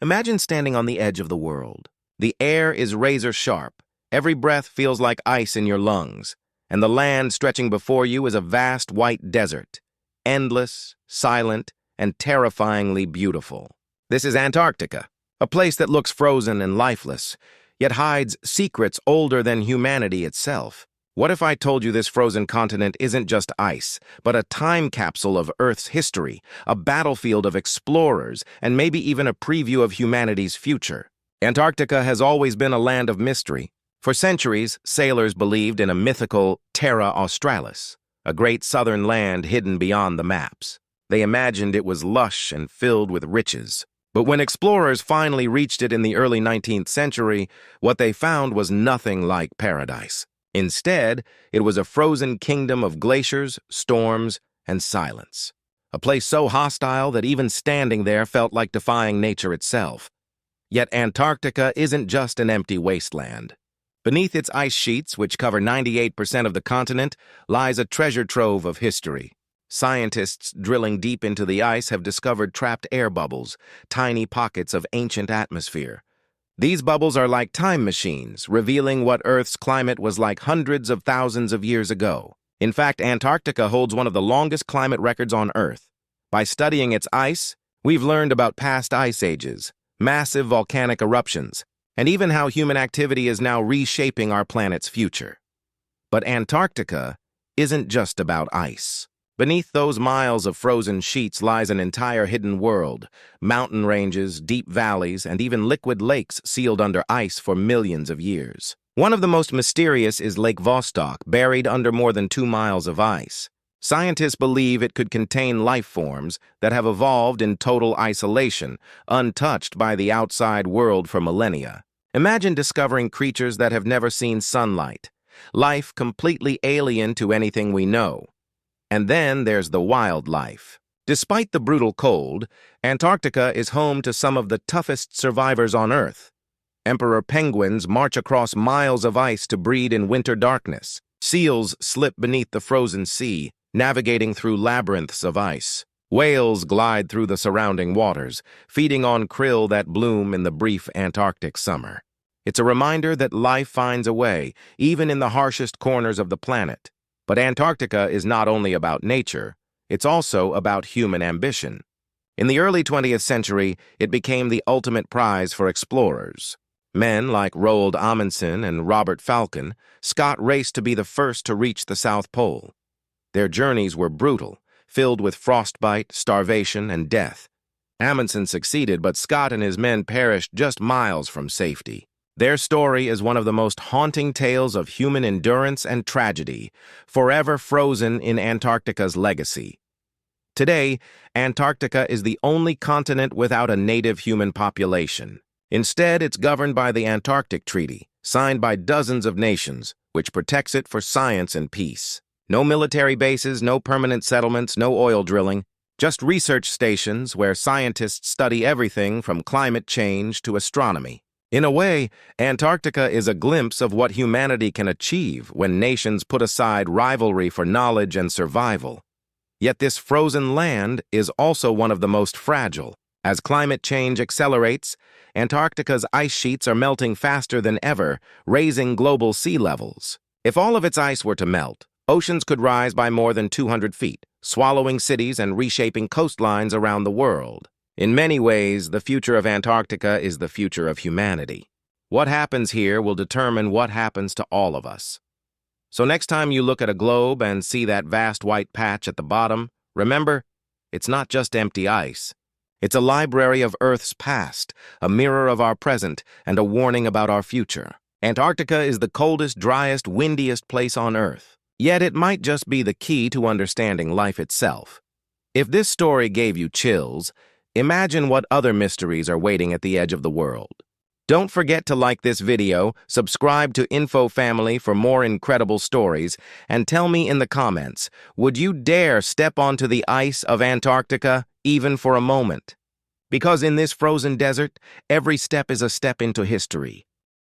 Imagine standing on the edge of the world. The air is razor sharp. Every breath feels like ice in your lungs. And the land stretching before you is a vast white desert. Endless, silent, and terrifyingly beautiful. This is Antarctica, a place that looks frozen and lifeless, yet hides secrets older than humanity itself. What if I told you this frozen continent isn't just ice, but a time capsule of Earth's history, a battlefield of explorers, and maybe even a preview of humanity's future? Antarctica has always been a land of mystery. For centuries, sailors believed in a mythical Terra Australis, a great southern land hidden beyond the maps. They imagined it was lush and filled with riches. But when explorers finally reached it in the early 19th century, what they found was nothing like paradise. Instead, it was a frozen kingdom of glaciers, storms, and silence. A place so hostile that even standing there felt like defying nature itself. Yet Antarctica isn't just an empty wasteland. Beneath its ice sheets, which cover 98% of the continent, lies a treasure trove of history. Scientists drilling deep into the ice have discovered trapped air bubbles, tiny pockets of ancient atmosphere. These bubbles are like time machines, revealing what Earth's climate was like hundreds of thousands of years ago. In fact, Antarctica holds one of the longest climate records on Earth. By studying its ice, we've learned about past ice ages, massive volcanic eruptions, and even how human activity is now reshaping our planet's future. But Antarctica isn't just about ice. Beneath those miles of frozen sheets lies an entire hidden world, mountain ranges, deep valleys, and even liquid lakes sealed under ice for millions of years. One of the most mysterious is Lake Vostok, buried under more than 2 miles of ice. Scientists believe it could contain life forms that have evolved in total isolation, untouched by the outside world for millennia. Imagine discovering creatures that have never seen sunlight, life completely alien to anything we know. And then there's the wildlife. Despite the brutal cold, Antarctica is home to some of the toughest survivors on Earth. Emperor penguins march across miles of ice to breed in winter darkness. Seals slip beneath the frozen sea, navigating through labyrinths of ice. Whales glide through the surrounding waters, feeding on krill that bloom in the brief Antarctic summer. It's a reminder that life finds a way, even in the harshest corners of the planet. But Antarctica is not only about nature, it's also about human ambition. In the early 20th century, it became the ultimate prize for explorers. Men like Roald Amundsen and Robert Falcon, Scott raced to be the first to reach the South Pole. Their journeys were brutal, filled with frostbite, starvation, and death. Amundsen succeeded, but Scott and his men perished just miles from safety. Their story is one of the most haunting tales of human endurance and tragedy, forever frozen in Antarctica's legacy. Today, Antarctica is the only continent without a native human population. Instead, it's governed by the Antarctic Treaty, signed by dozens of nations, which protects it for science and peace. No military bases, no permanent settlements, no oil drilling, just research stations where scientists study everything from climate change to astronomy. In a way, Antarctica is a glimpse of what humanity can achieve when nations put aside rivalry for knowledge and survival. Yet this frozen land is also one of the most fragile. As climate change accelerates, Antarctica's ice sheets are melting faster than ever, raising global sea levels. If all of its ice were to melt, oceans could rise by more than 200 feet, swallowing cities and reshaping coastlines around the world. In many ways, the future of Antarctica is the future of humanity. What happens here will determine what happens to all of us. So next time you look at a globe and see that vast white patch at the bottom, remember, it's not just empty ice. It's a library of Earth's past, a mirror of our present, and a warning about our future. Antarctica is the coldest, driest, windiest place on Earth. Yet it might just be the key to understanding life itself. If this story gave you chills, imagine what other mysteries are waiting at the edge of the world. Don't forget to like this video, subscribe to Info Family for more incredible stories, and tell me in the comments, would you dare step onto the ice of Antarctica, even for a moment? Because in this frozen desert, every step is a step into history.